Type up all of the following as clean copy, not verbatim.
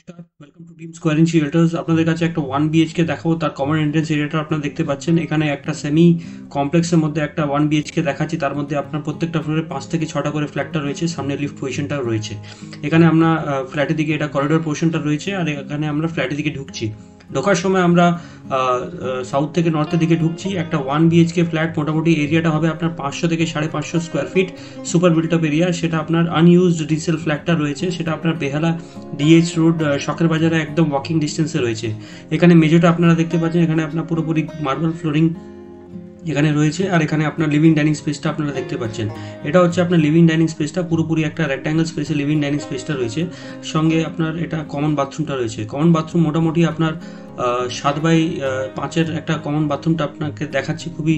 নমস্কার, welcome to Team Square Inch Realtors. আপনাদের কাছে একটা 1 BHK দেখাবো। তার কমন এন্ট্রেন্স এরিয়াটা আপনারা দেখতে পাচ্ছেন। এখানে একটা সেমি কমপ্লেক্সের মধ্যে একটা 1 BHK দেখাচ্ছি। তার মধ্যে আপনার প্রত্যেকটা ফ্লোরে 5 থেকে 6টা করে ফ্ল্যাটটা রয়েছে, সামনে লিফট পজিশনটাও রয়েছে। এখানে আমরা ফ্ল্যাটের দিকে এটা করিডোর পোর্শনটা রয়েছে, আর এখানে আমরা ফ্ল্যাটের দিকে ঢুকছি। ঢোকার সময় আমরা সাউথ থেকে নর্থের দিকে ঢুকছি। একটা 1 BHK ফ্ল্যাট, মোটামুটি এরিয়াটা হবে আপনার 500 থেকে 550 square feet, super built up area. সেটা আপনার আনইউজড রিসেল ফ্ল্যাটটা রয়েছে, সেটা আপনার বেহালা ডিএইচ রোড শখের বাজারে একদম ওয়াকিং ডিস্টেন্সে রয়েছে। এখানে মেঝেটা আপনারা দেখতে পাচ্ছেন, এখানে আপনার পুরোপুরি মার্বেল ফ্লোরিং এখানে রয়েছে। আর এখানে আপনার লিভিং ডাইনিং স্পেসটা আপনারা দেখতে পাচ্ছেন। এটা হচ্ছে আপনার লিভিং ডাইনিং স্পেসটা, পুরোপুরি একটা রেক্ট্যাঙ্গেল স্পেসে লিভিং ডাইনিং স্পেসটা রয়েছে। সঙ্গে আপনার এটা কমন বাথরুমটা রয়েছে। কমন বাথরুম মোটামুটি আপনার 7x5 একটা কমন বাথরুমটা আপনাকে দেখাচ্ছি। খুবই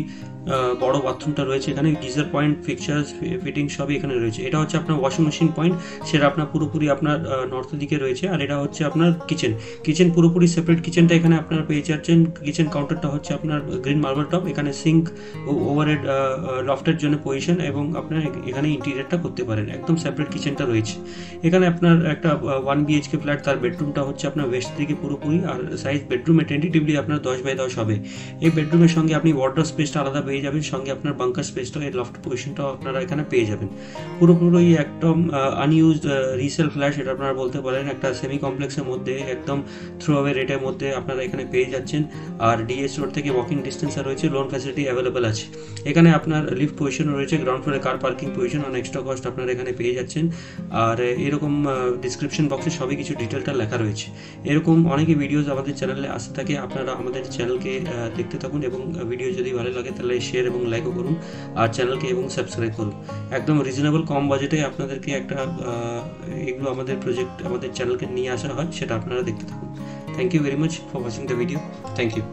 বড় বাথরুমটা রয়েছে। এখানে গিজার পয়েন্ট, ফিক্সার্স, ফিটিং সবই এখানে রয়েছে। এটা হচ্ছে আপনার ওয়াশিং মেশিন পয়েন্ট, সেটা আপনার পুরোপুরি আপনার নর্থের দিকে রয়েছে। আর এটা হচ্ছে আপনার কিচেন পুরোপুরি সেপারেট কিচেনটা এখানে আপনারা পেয়ে যাচ্ছেন। কিচেন কাউন্টারটা হচ্ছে আপনার গ্রিন মার্বেল টপ, এখানে সিঙ্ক, ওভারহেড লফটের জন্য পজিশন, এবং আপনার এখানে ইন্টিরিয়ারটা করতে পারেন। একদম সেপারেট কিচেনটা রয়েছে। এখানে আপনার একটা 1 BHK ফ্ল্যাট, তার বেডরুমটা হচ্ছে আপনার ওয়েস্ট দিকে পুরোপুরি, আর সাইজ বেডরুমে টেন্টেটিভলি আপনার 10x10 হবে। এই বেডরুমের সঙ্গে আপনি ওয়ার্ডরোব স্পেসটা আলাদা পেয়ে যাবেন, সঙ্গে আপনার বাঙ্কার স্পেসটাও, এই লফট পজিশনটাও আপনারা এখানে পেয়ে যাবেন। পুরোপুরি একদম আনইউজড রিসেল ফ্ল্যাট, এটা আপনারা বলতে পারেন। একটা সেমি কমপ্লেক্সের মধ্যে একদম থ্রো অ্যাওয়ে রেটের মধ্যে আপনারা এখানে পেয়ে যাচ্ছেন। আর ডিএস রোড থেকে ওয়াকিং ডিস্টেন্সে রয়েছে, লোন ফ্যাসিলিটি অ্যাভেলেবেল আছে। এখানে আপনার লিফট পজিশন রয়েছে, গ্রাউন্ড ফ্লোরে car parking position, on extra cost আপনারা এখানে পেয়ে যাচ্ছেন। আর এরকম ডিসক্রিপশন বক্সে সবই কিছু ডিটেলটা লেখা রয়েছে। এরকম অনেকই ভিডিওস আমাদের চ্যানেলে আসতে থাকে, আপনারা আমাদের চ্যানেলকে দেখতে থাকুন, এবং ভিডিও যদি ভালো লাগে তাহলে শেয়ার এবং লাইকও করুন, আর চ্যানেলকে এবং সাবস্ক্রাইব করুন। একদম রিজনেবল কম বাজেটে আপনাদেরকে একটা এগুলো আমাদের প্রজেক্ট, আমাদের চ্যানেলকে নিয়ে আসা হয়, সেটা আপনারা দেখতে থাকুন। Thank you very much for watching the video. Thank you.